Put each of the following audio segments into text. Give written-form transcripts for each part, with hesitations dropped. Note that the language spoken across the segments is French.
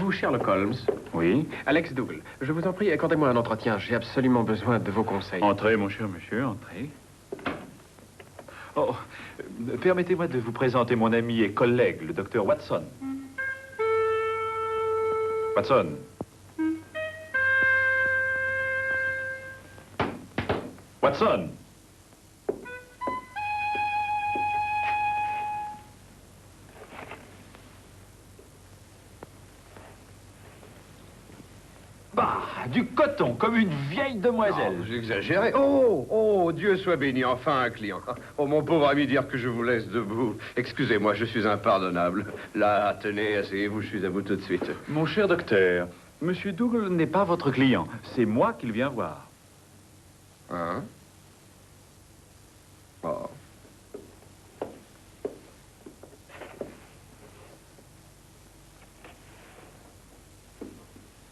Êtes-vous Sherlock Holmes? Oui. Alex Dougal, je vous en prie, accordez-moi un entretien. J'ai absolument besoin de vos conseils. Entrez, mon cher monsieur, entrez. Oh, permettez-moi de vous présenter mon ami et collègue, le docteur Watson. Watson. Watson. Bah, du coton, comme une vieille demoiselle. Vous exagérez. Oh, Dieu soit béni, enfin un client. Oh, mon pauvre ami, dire que je vous laisse debout. Excusez-moi, je suis impardonnable. Là, tenez, asseyez-vous, je suis à vous tout de suite. Mon cher docteur, monsieur Dougal n'est pas votre client. C'est moi qu'il vient voir. Hein? Oh.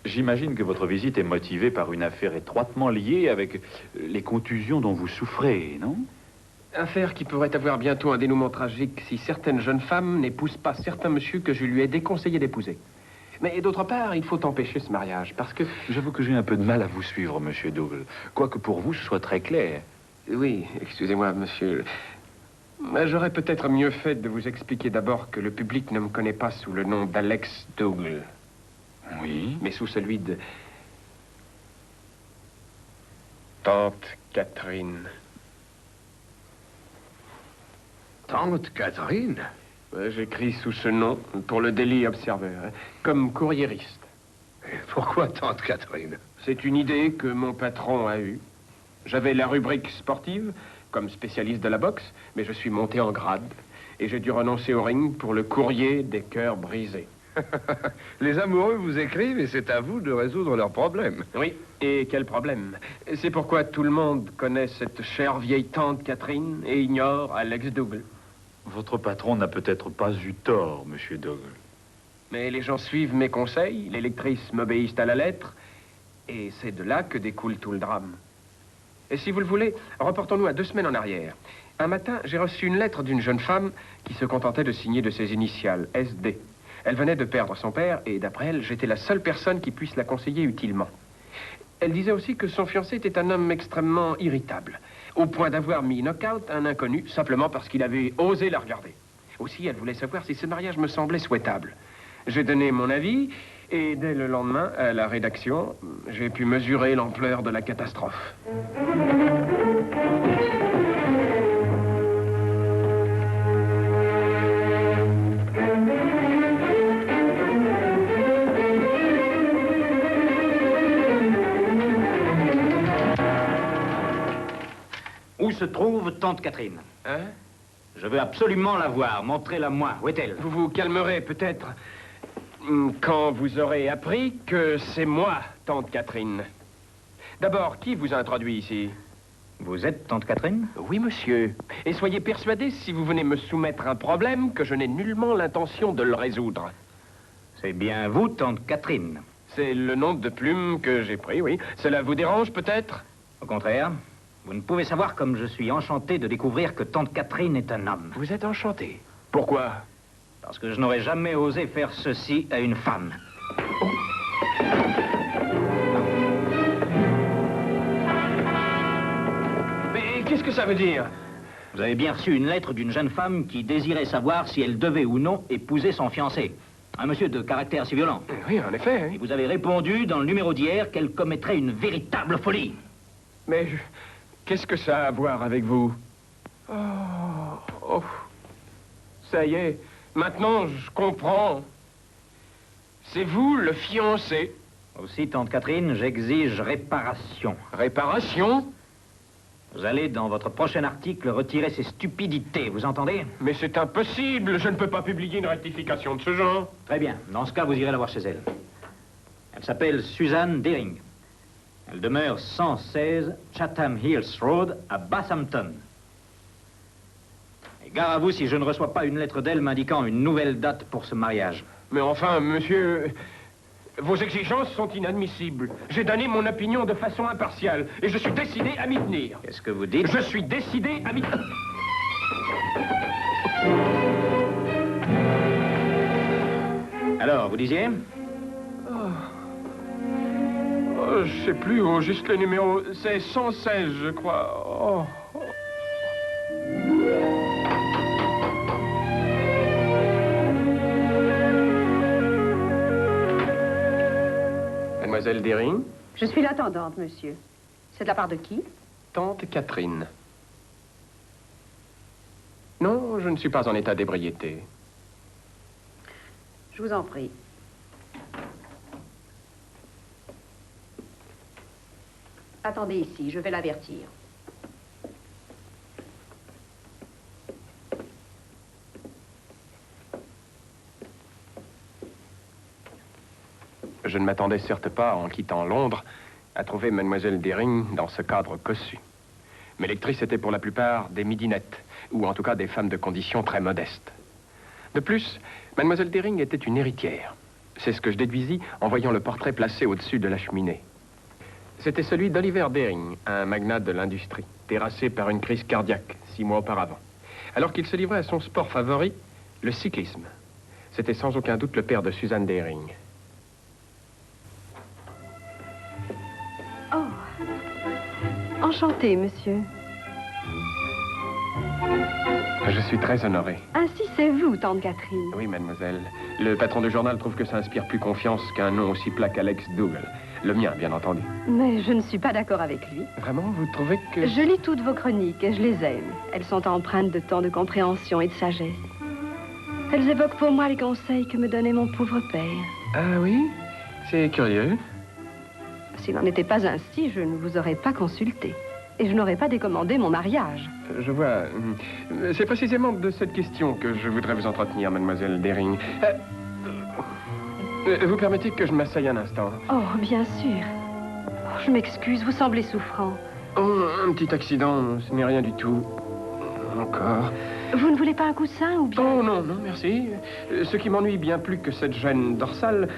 J'imagine que votre visite est motivée par une affaire étroitement liée avec les contusions dont vous souffrez, non? Affaire qui pourrait avoir bientôt un dénouement tragique si certaines jeunes femmes n'épousent pas certains monsieur que je lui ai déconseillé d'épouser. Mais d'autre part, il faut empêcher ce mariage, parce que... J'avoue que j'ai un peu de mal à vous suivre, monsieur Dougal. Quoique pour vous, ce soit très clair. Oui, excusez-moi, monsieur. Mais j'aurais peut-être mieux fait de vous expliquer d'abord que le public ne me connaît pas sous le nom d'Alex Dougal. Oui. Mais sous celui de... Tante Catherine. Tante Catherine? Ouais, j'écris sous ce nom pour le Daily Observer, hein, comme courriériste. Et pourquoi Tante Catherine? C'est une idée que mon patron a eue. J'avais la rubrique sportive, comme spécialiste de la boxe, mais je suis monté en grade. Et j'ai dû renoncer au ring pour le courrier des cœurs brisés. Les amoureux vous écrivent et c'est à vous de résoudre leurs problèmes. Oui, et quel problème. C'est pourquoi tout le monde connaît cette chère vieille tante Catherine et ignore Alex Dougal. Votre patron n'a peut-être pas eu tort, monsieur Dougal. Mais les gens suivent mes conseils, les lectrices m'obéissent à la lettre, et c'est de là que découle tout le drame. Et si vous le voulez, reportons-nous à 2 semaines en arrière. Un matin, j'ai reçu une lettre d'une jeune femme qui se contentait de signer de ses initiales, SD. Elle venait de perdre son père, et d'après elle, j'étais la seule personne qui puisse la conseiller utilement. Elle disait aussi que son fiancé était un homme extrêmement irritable, au point d'avoir mis knock-out un inconnu, simplement parce qu'il avait osé la regarder. Aussi, elle voulait savoir si ce mariage me semblait souhaitable. J'ai donné mon avis, et dès le lendemain, à la rédaction, j'ai pu mesurer l'ampleur de la catastrophe. Où se trouve tante Catherine? Hein? Je veux absolument la voir. Montrez-la-moi. Où est-elle? Vous vous calmerez peut-être quand vous aurez appris que c'est moi, tante Catherine. D'abord, qui vous a introduit ici? Vous êtes tante Catherine? Oui, monsieur. Et soyez persuadé, si vous venez me soumettre un problème, que je n'ai nullement l'intention de le résoudre. C'est bien vous, tante Catherine. C'est le nom de plume que j'ai pris, oui. Cela vous dérange peut-être? Au contraire, vous ne pouvez savoir comme je suis enchanté de découvrir que tante Catherine est un homme. Vous êtes enchanté. Pourquoi? Parce que je n'aurais jamais osé faire ceci à une femme. Mais qu'est-ce que ça veut dire? Vous avez bien reçu une lettre d'une jeune femme qui désirait savoir si elle devait ou non épouser son fiancé. Un monsieur de caractère si violent. Oui, en effet. Et vous avez répondu dans le numéro d'hier qu'elle commettrait une véritable folie. Mais qu'est-ce que ça a à voir avec vous? Oh. Ça y est, maintenant je comprends. C'est vous le fiancé. Aussi, tante Catherine, j'exige réparation. Réparation? Vous allez, dans votre prochain article, retirer ces stupidités, vous entendez? Mais c'est impossible, je ne peux pas publier une rectification de ce genre. Très bien, dans ce cas, vous irez la voir chez elle. Elle s'appelle Suzanne Deering. Elle demeure 116 Chatham Hills Road à Bathampton. Et gare à vous si je ne reçois pas une lettre d'elle m'indiquant une nouvelle date pour ce mariage. Mais enfin, monsieur, vos exigences sont inadmissibles. J'ai donné mon opinion de façon impartiale et je suis décidé à m'y tenir. Qu'est-ce que vous dites? Je suis décidé à m'y tenir. Alors, vous disiez? Je sais plus, au juste le numéro. C'est 116, je crois. Oh. Mademoiselle Dering? Je suis l'attendante, monsieur. C'est de la part de qui? Tante Catherine. Non, je ne suis pas en état d'ébriété. Je vous en prie. Attendez ici, je vais l'avertir. Je ne m'attendais certes pas, en quittant Londres, à trouver Mademoiselle Dering dans ce cadre cossu. Mes lectrices étaient pour la plupart des midinettes, ou en tout cas des femmes de condition très modestes. De plus, Mademoiselle Dering était une héritière. C'est ce que je déduisis en voyant le portrait placé au-dessus de la cheminée. C'était celui d'Oliver Dering, un magnat de l'industrie, terrassé par une crise cardiaque 6 mois auparavant, alors qu'il se livrait à son sport favori, le cyclisme. C'était sans aucun doute le père de Suzanne Dering. Oh, enchanté, monsieur. Je suis très honoré. Ainsi, c'est vous, tante Catherine. Oui, mademoiselle. Le patron du journal trouve que ça inspire plus confiance qu'un nom aussi plat qu'Alex Dougal. Le mien, bien entendu. Mais je ne suis pas d'accord avec lui. Vraiment, vous trouvez que... Je lis toutes vos chroniques et je les aime. Elles sont empreintes de tant de compréhension et de sagesse. Elles évoquent pour moi les conseils que me donnait mon pauvre père. Ah oui? C'est curieux. S'il n'en était pas ainsi, je ne vous aurais pas consulté. Et je n'aurais pas décommandé mon mariage. Je vois. C'est précisément de cette question que je voudrais vous entretenir, mademoiselle Dering. Vous permettez que je m'asseye un instant? Oh, bien sûr. Oh, je m'excuse, vous semblez souffrant. Oh, un petit accident, ce n'est rien du tout. Encore. Vous ne voulez pas un coussin ou bien... Oh, non, non, merci. Ce qui m'ennuie bien plus que cette gêne dorsale,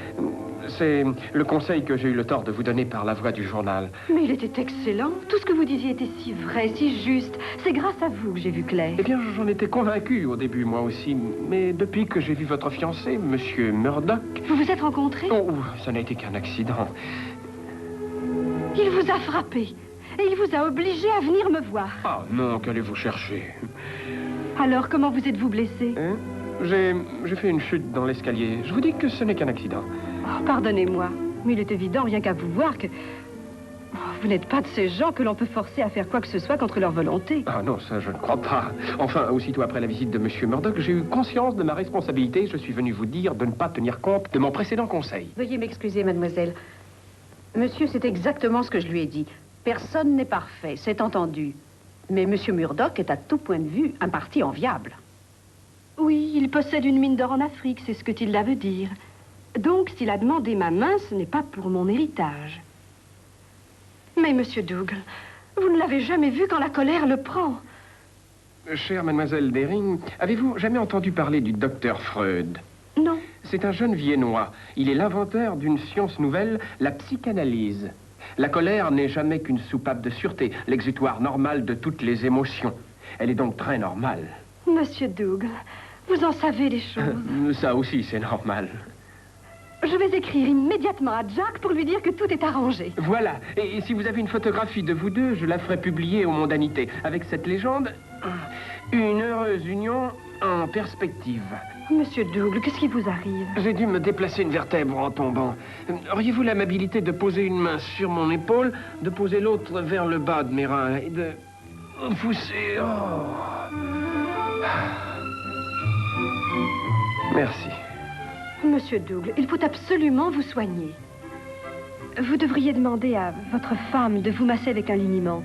c'est le conseil que j'ai eu le tort de vous donner par la voix du journal. Mais il était excellent. Tout ce que vous disiez était si vrai, si juste. C'est grâce à vous que j'ai vu clair. Eh bien, j'en étais convaincu au début, moi aussi. Mais depuis que j'ai vu votre fiancé, Monsieur Murdoch... Vous vous êtes rencontrés? Oh, ça n'a été qu'un accident. Il vous a frappé. Et il vous a obligé à venir me voir. Ah non, qu'allez-vous chercher? Alors, comment vous êtes-vous blessé? Hein? J'ai fait une chute dans l'escalier. Je vous dis que ce n'est qu'un accident. Oh, pardonnez-moi, mais il est évident, rien qu'à vous voir, que... Oh, vous n'êtes pas de ces gens que l'on peut forcer à faire quoi que ce soit contre leur volonté. Ah non, ça je ne crois pas. Enfin, aussitôt après la visite de Monsieur Murdoch, j'ai eu conscience de ma responsabilité. Je suis venu vous dire de ne pas tenir compte de mon précédent conseil. Veuillez m'excuser, mademoiselle. Monsieur, c'est exactement ce que je lui ai dit. Personne n'est parfait, c'est entendu. Mais Monsieur Murdoch est à tout point de vue un parti enviable. Oui, il possède une mine d'or en Afrique, c'est ce que Tilda veut dire. Donc, s'il a demandé ma main, ce n'est pas pour mon héritage. Mais, Monsieur Dougal, vous ne l'avez jamais vu quand la colère le prend. Chère mademoiselle Dering, avez-vous jamais entendu parler du docteur Freud? Non. C'est un jeune Viennois. Il est l'inventeur d'une science nouvelle, la psychanalyse. La colère n'est jamais qu'une soupape de sûreté, l'exutoire normal de toutes les émotions. Elle est donc très normale. Monsieur Dougal, vous en savez des choses. Ça aussi, c'est normal. Je vais écrire immédiatement à Jack pour lui dire que tout est arrangé. Voilà. Et si vous avez une photographie de vous deux, je la ferai publier aux mondanités. Avec cette légende, une heureuse union en perspective. Monsieur Dougal, qu'est-ce qui vous arrive? J'ai dû me déplacer une vertèbre en tombant. Auriez-vous l'amabilité de poser une main sur mon épaule, de poser l'autre vers le bas de mes reins et de pousser... Oh. Merci. Monsieur Dougal, il faut absolument vous soigner. Vous devriez demander à votre femme de vous masser avec un liniment.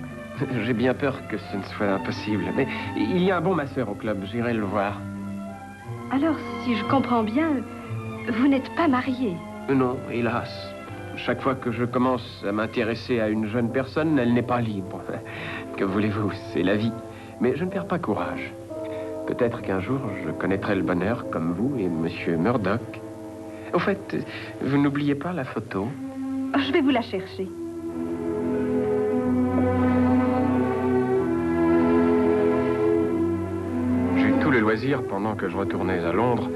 J'ai bien peur que ce ne soit impossible, mais il y a un bon masseur au club, j'irai le voir. Alors, si je comprends bien, vous n'êtes pas marié? Non, hélas. Chaque fois que je commence à m'intéresser à une jeune personne, elle n'est pas libre. Que voulez-vous, c'est la vie. Mais je ne perds pas courage. Peut-être qu'un jour, je connaîtrai le bonheur comme vous et Monsieur Murdoch. Au fait, vous n'oubliez pas la photo? Oh, je vais vous la chercher. J'eus tout le loisir, pendant que je retournais à Londres,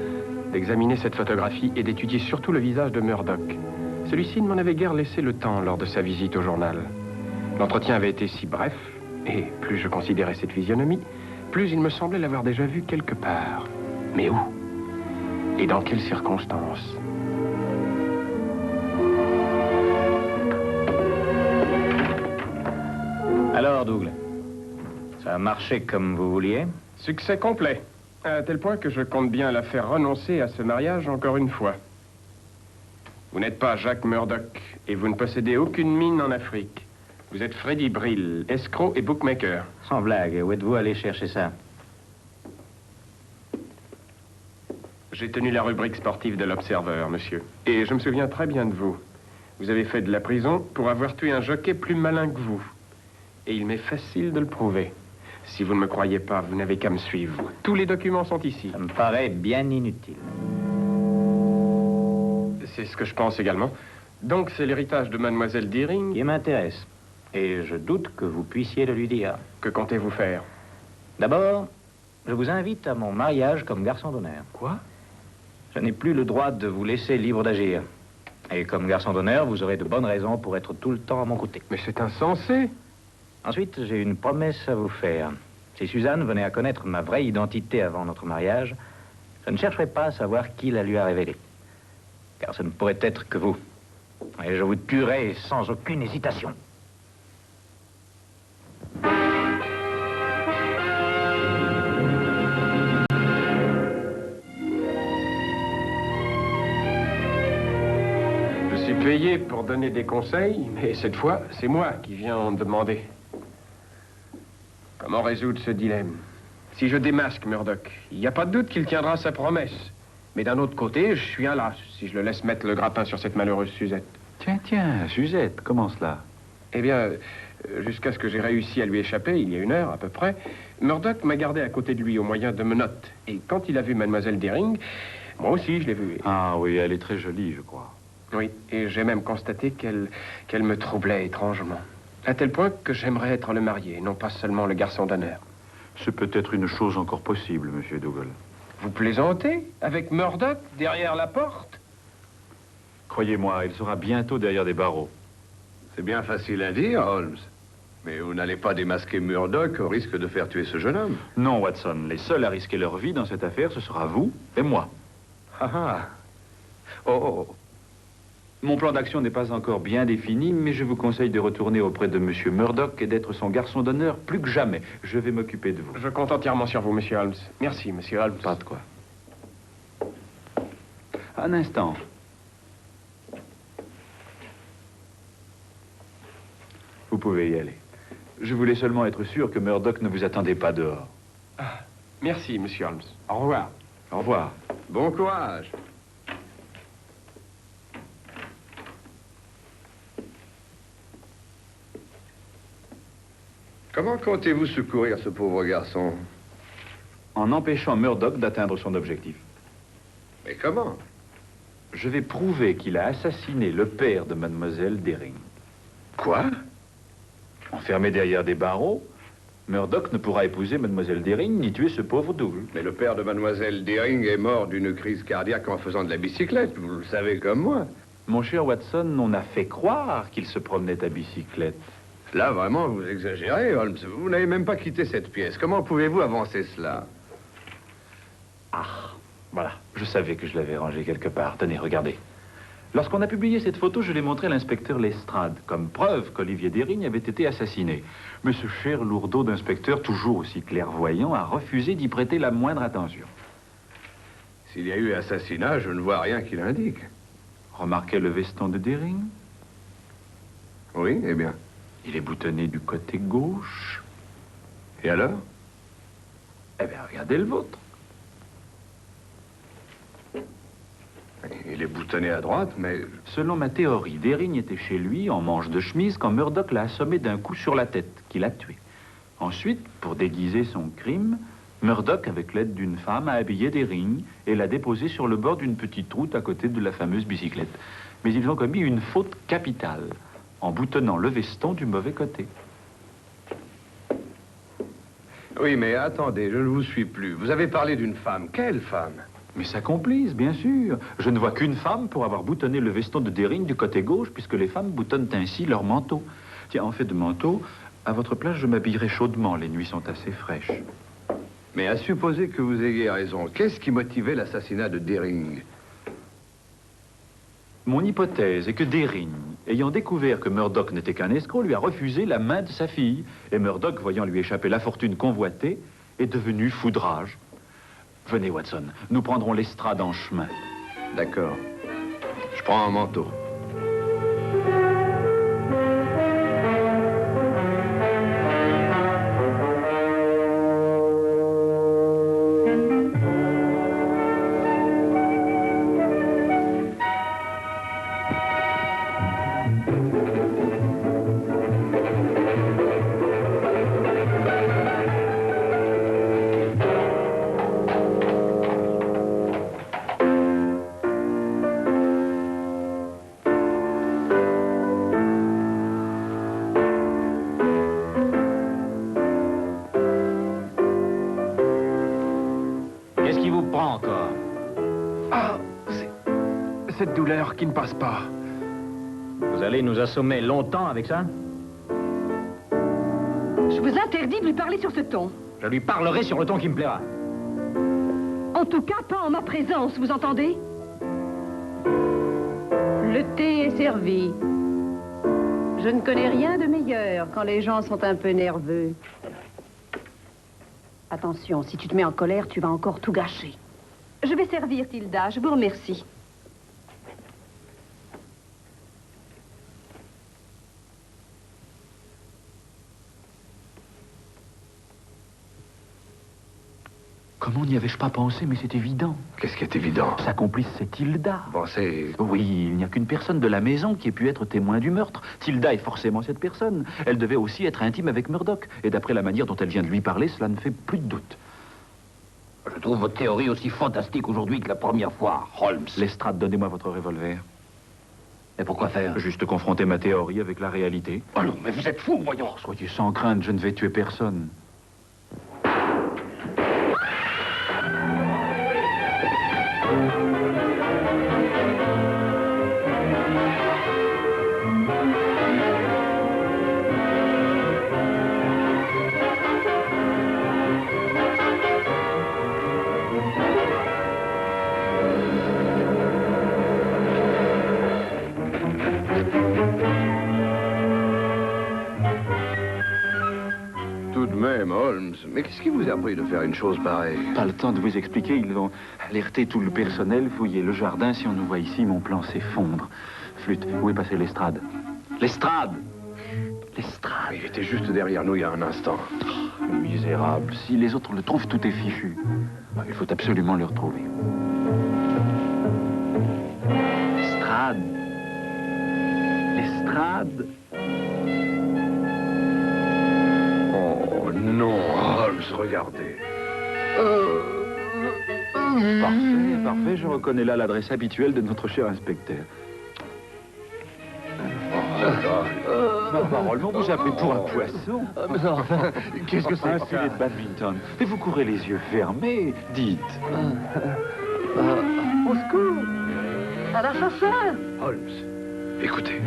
d'examiner cette photographie et d'étudier surtout le visage de Murdoch. Celui-ci ne m'en avait guère laissé le temps lors de sa visite au journal. L'entretien avait été si bref, et plus je considérais cette physionomie, plus il me semblait l'avoir déjà vue quelque part. Mais où? Et dans quelles circonstances? Alors, Dougal, ça a marché comme vous vouliez? Succès complet, à tel point que je compte bien la faire renoncer à ce mariage encore une fois. Vous n'êtes pas Jacques Murdoch, et vous ne possédez aucune mine en Afrique. Vous êtes Freddy Brill, escroc et bookmaker. Sans blague, où êtes-vous allé chercher ça? J'ai tenu la rubrique sportive de l'Observeur, monsieur. Et je me souviens très bien de vous. Vous avez fait de la prison pour avoir tué un jockey plus malin que vous. Et il m'est facile de le prouver. Si vous ne me croyez pas, vous n'avez qu'à me suivre. Tous les documents sont ici. Ça me paraît bien inutile. C'est ce que je pense également. Donc c'est l'héritage de mademoiselle Deering. Qui m'intéresse. Et je doute que vous puissiez le lui dire. Que comptez-vous faire? D'abord, je vous invite à mon mariage comme garçon d'honneur. Quoi? Je n'ai plus le droit de vous laisser libre d'agir. Et comme garçon d'honneur, vous aurez de bonnes raisons pour être tout le temps à mon côté. Mais c'est insensé. Ensuite, j'ai une promesse à vous faire. Si Suzanne venait à connaître ma vraie identité avant notre mariage, je ne chercherai pas à savoir qui la lui a révélée. Car ce ne pourrait être que vous. Et je vous tuerai sans aucune hésitation. Je suis payé pour donner des conseils, mais cette fois, c'est moi qui viens en demander. Comment résoudre ce dilemme? Si je démasque Murdoch, il n'y a pas de doute qu'il tiendra sa promesse. Mais d'un autre côté, je suis un las si je le laisse mettre le grappin sur cette malheureuse Suzette. Tiens, Suzette, comment cela? Eh bien, jusqu'à ce que j'ai réussi à lui échapper, il y a 1 heure à peu près, Murdoch m'a gardé à côté de lui au moyen de menottes. Et quand il a vu mademoiselle Deering, moi aussi je l'ai vue. Ah oui, elle est très jolie, je crois. Oui, et j'ai même constaté qu'elle me troublait étrangement. À tel point que j'aimerais être le marié, non pas seulement le garçon d'honneur. C'est peut-être une chose encore possible, monsieur Dougal. Vous plaisantez? Avec Murdoch derrière la porte? Croyez-moi, il sera bientôt derrière des barreaux. C'est bien facile à dire, Holmes. Mais vous n'allez pas démasquer Murdoch au risque de faire tuer ce jeune homme. Non, Watson, les seuls à risquer leur vie dans cette affaire, ce sera vous et moi. Ah. Oh. Mon plan d'action n'est pas encore bien défini, mais je vous conseille de retourner auprès de monsieur Murdoch et d'être son garçon d'honneur plus que jamais. Je vais m'occuper de vous. Je compte entièrement sur vous, monsieur Holmes. Merci, monsieur Holmes. Pas de quoi. Un instant. Vous pouvez y aller. Je voulais seulement être sûr que Murdoch ne vous attendait pas dehors. Ah, merci, monsieur Holmes. Au revoir. Au revoir. Bon courage. Comment comptez-vous secourir ce pauvre garçon? En empêchant Murdoch d'atteindre son objectif. Mais comment? Je vais prouver qu'il a assassiné le père de mademoiselle Deering. Quoi? Enfermé derrière des barreaux, Murdoch ne pourra épouser mademoiselle Deering ni tuer ce pauvre Dougal. Mais le père de mademoiselle Deering est mort d'une crise cardiaque en faisant de la bicyclette, vous le savez comme moi. Mon cher Watson, on a fait croire qu'il se promenait à bicyclette. Là, vraiment, vous exagérez, Holmes. Vous n'avez même pas quitté cette pièce. Comment pouvez-vous avancer cela? Ah, voilà. Je savais que je l'avais rangé quelque part. Tenez, regardez. Lorsqu'on a publié cette photo, je l'ai montrée à l'inspecteur Lestrade, comme preuve qu'Olivier Deering avait été assassiné. Mais ce cher lourdeau d'inspecteur, toujours aussi clairvoyant, a refusé d'y prêter la moindre attention. S'il y a eu assassinat, je ne vois rien qui l'indique. Remarquez le veston de Deering? Oui, eh bien. Il est boutonné du côté gauche. Et alors? Eh bien, regardez le vôtre. Il est boutonné à droite, mais... Selon ma théorie, Deering était chez lui en manche de chemise quand Murdoch l'a assommé d'un coup sur la tête, qu'il a tué. Ensuite, pour déguiser son crime, Murdoch, avec l'aide d'une femme, a habillé Deering et l'a déposé sur le bord d'une petite route à côté de la fameuse bicyclette. Mais ils ont commis une faute capitale en boutonnant le veston du mauvais côté. Oui, mais attendez, je ne vous suis plus. Vous avez parlé d'une femme. Quelle femme? Mais sa complice, bien sûr. Je ne vois qu'une femme pour avoir boutonné le veston de Dering du côté gauche, puisque les femmes boutonnent ainsi leur manteau. Tiens, en fait de manteau, à votre place, je m'habillerai chaudement. Les nuits sont assez fraîches. Mais à supposer que vous ayez raison, qu'est-ce qui motivait l'assassinat de Dering? Mon hypothèse est que Dering, ayant découvert que Murdoch n'était qu'un escroc, lui a refusé la main de sa fille. Et Murdoch, voyant lui échapper la fortune convoitée, est devenu fou de rage. Venez, Watson, nous prendrons l'estrade en chemin. D'accord. Je prends un manteau. Qu'est-ce qui vous prend encore? Ah, cette douleur qui ne passe pas. Vous allez nous assommer longtemps avec ça? Je vous interdis de lui parler sur ce ton. Je lui parlerai sur le ton qui me plaira. En tout cas, pas en ma présence, vous entendez? Le thé est servi. Je ne connais rien de meilleur quand les gens sont un peu nerveux. Attention, si tu te mets en colère, tu vas encore tout gâcher. Je vais servir, Tilda, je vous remercie. Comment n'y avais-je pas pensé, mais c'est évident. Qu'est-ce qui est évident? Sa complice, c'est Tilda. Bon, c'est... Oui, il n'y a qu'une personne de la maison qui ait pu être témoin du meurtre. Tilda est forcément cette personne. Elle devait aussi être intime avec Murdoch. Et d'après la manière dont elle vient de lui parler, cela ne fait plus de doute. Je trouve votre théorie aussi fantastique aujourd'hui que la première fois, Holmes. Lestrade, donnez-moi votre revolver. Et pourquoi faire? Juste confronter ma théorie avec la réalité. Oh non, mais vous êtes fou, voyons. Soyez sans crainte, je ne vais tuer personne. Tout de même, Holmes. Mais qu'est-ce qui vous a pris de faire une chose pareille? Pas le temps de vous expliquer, ils vont alerter tout le personnel, fouiller le jardin. Si on nous voit ici, mon plan s'effondre. Flûte, où est passé Lestrade? Lestrade! Lestrade! Il était juste derrière nous il y a un instant. Misérable. Si les autres le trouvent, tout est fichu. Il faut absolument le retrouver. Lestrade! Lestrade! Oh non, Holmes, regardez. Parfait, parfait. Je reconnais là l'adresse habituelle de notre cher inspecteur. Ma parole, on vous appelez pour un poisson. Mais non, qu'est-ce que c'est Un que filet ça? de badminton. Et vous courez les yeux fermés, dites. Au secours! À l'assassin! Holmes, écoutez.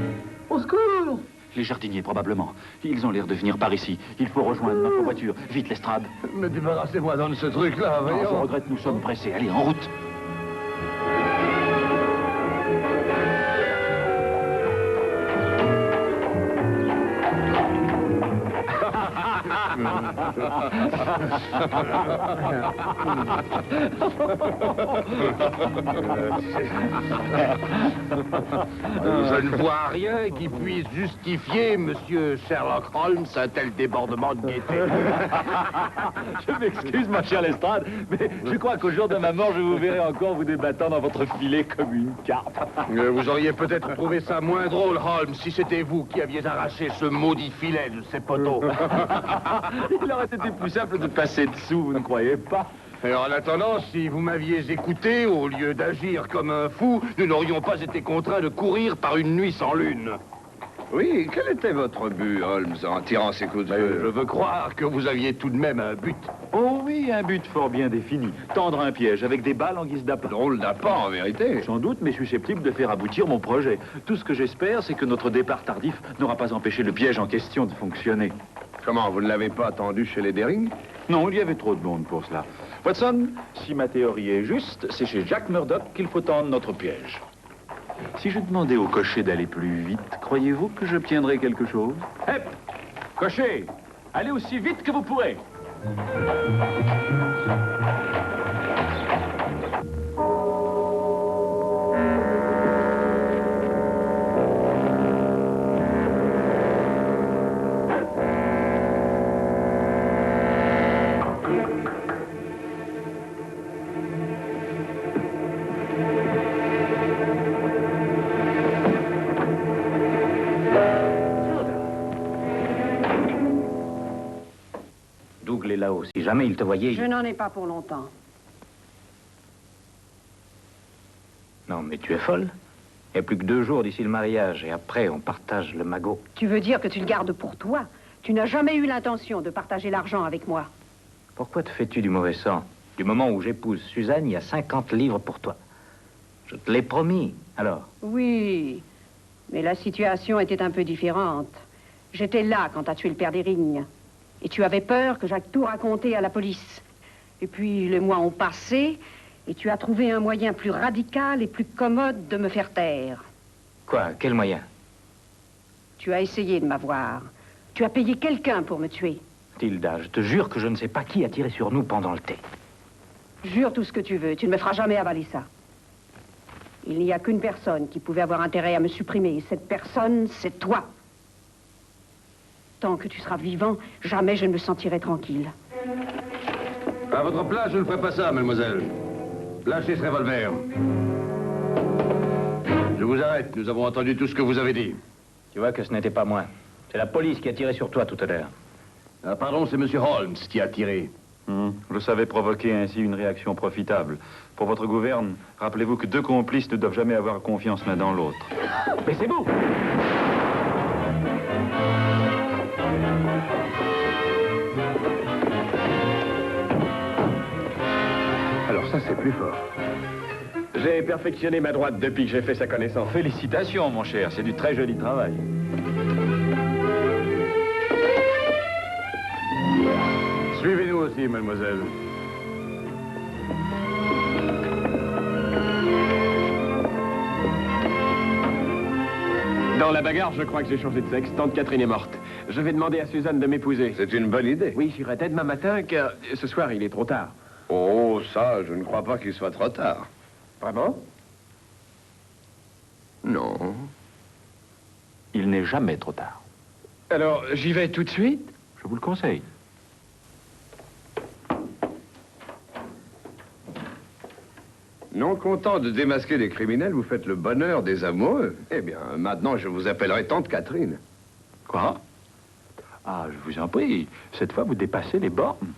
Au secours! Les jardiniers, probablement. Ils ont l'air de venir par ici. Il faut rejoindre notre voiture. Vite, Lestrade. Mais débarrassez-moi dans de ce truc-là, Non, je voyons. regrette, nous sommes pressés. Allez, en route. Je ne vois rien qui puisse justifier, monsieur Sherlock Holmes, un tel débordement de gaieté. Je m'excuse, ma chère Lestrade, mais je crois qu'au jour de ma mort, je vous verrai encore vous débattant dans votre filet comme une carpe. Vous auriez peut-être trouvé ça moins drôle, Holmes, si c'était vous qui aviez arraché ce maudit filet de ces poteaux. Il aurait été plus simple de passer dessous, vous ne croyez pas? Alors, en attendant, si vous m'aviez écouté, au lieu d'agir comme un fou, nous n'aurions pas été contraints de courir par une nuit sans lune. Oui, quel était votre but, Holmes, en tirant ces coups de Je feu? veux croire que vous aviez tout de même un but. Oh oui, un but fort bien défini. Tendre un piège avec des balles en guise d'appât. Drôle d'appât, en vérité. Sans doute, mais susceptible de faire aboutir mon projet. Tout ce que j'espère, c'est que notre départ tardif n'aura pas empêché le piège en question de fonctionner. Comment, vous ne l'avez pas attendu chez les Dering? Non, il y avait trop de monde pour cela. Watson, si ma théorie est juste, c'est chez Jack Murdoch qu'il faut tendre notre piège. Si je demandais au cocher d'aller plus vite, croyez-vous que j'obtiendrais quelque chose? Hep! Cocher! Allez aussi vite que vous pourrez! Doug est là-haut. Si jamais il te voyait... Je n'en ai pas pour longtemps. Non, mais tu es folle. Il n'y a plus que 2 jours d'ici le mariage, et après, on partage le magot. Tu veux dire que tu le gardes pour toi? Tu n'as jamais eu l'intention de partager l'argent avec moi. Pourquoi te fais-tu du mauvais sang? Du moment où j'épouse Suzanne, il y a 50 livres pour toi. Je te l'ai promis, alors. Oui, mais la situation était un peu différente. J'étais là quand tu as tué le père d'Érigne. Et tu avais peur que j'aille tout raconter à la police. Et puis, les mois ont passé, et tu as trouvé un moyen plus radical et plus commode de me faire taire. Quoi? Quel moyen? Tu as essayé de m'avoir. Tu as payé quelqu'un pour me tuer. Tilda, je te jure que je ne sais pas qui a tiré sur nous pendant le thé. Jure tout ce que tu veux, tu ne me feras jamais avaler ça. Il n'y a qu'une personne qui pouvait avoir intérêt à me supprimer, et cette personne, c'est toi. Tant que tu seras vivant, jamais je ne me sentirai tranquille. À votre place, je ne ferai pas ça, mademoiselle. Lâchez ce revolver. Je vous arrête, nous avons entendu tout ce que vous avez dit. Tu vois que ce n'était pas moi. C'est la police qui a tiré sur toi tout à l'heure. Ah, pardon, c'est monsieur Holmes qui a tiré. Je savais provoquer ainsi une réaction profitable. Pour votre gouverne, rappelez-vous que 2 complices ne doivent jamais avoir confiance l'un dans l'autre. Mais c'est vous! Alors ça, c'est plus fort. J'ai perfectionné ma droite depuis que j'ai fait sa connaissance. Félicitations, mon cher, c'est du très joli travail. Suivez-nous aussi, mademoiselle. Dans la bagarre, je crois que j'ai changé de sexe. Tante Catherine est morte. Je vais demander à Suzanne de m'épouser. C'est une bonne idée. Oui, j'irai dès demain matin, car ce soir, il est trop tard. Oh, ça, je ne crois pas qu'il soit trop tard. Vraiment? Non. Il n'est jamais trop tard. Alors, j'y vais tout de suite? Je vous le conseille. Non content de démasquer les criminels, vous faites le bonheur des amoureux. Eh bien, maintenant, je vous appellerai Tante Catherine. Quoi? Ah, je vous en prie. Cette fois, vous dépassez les bornes.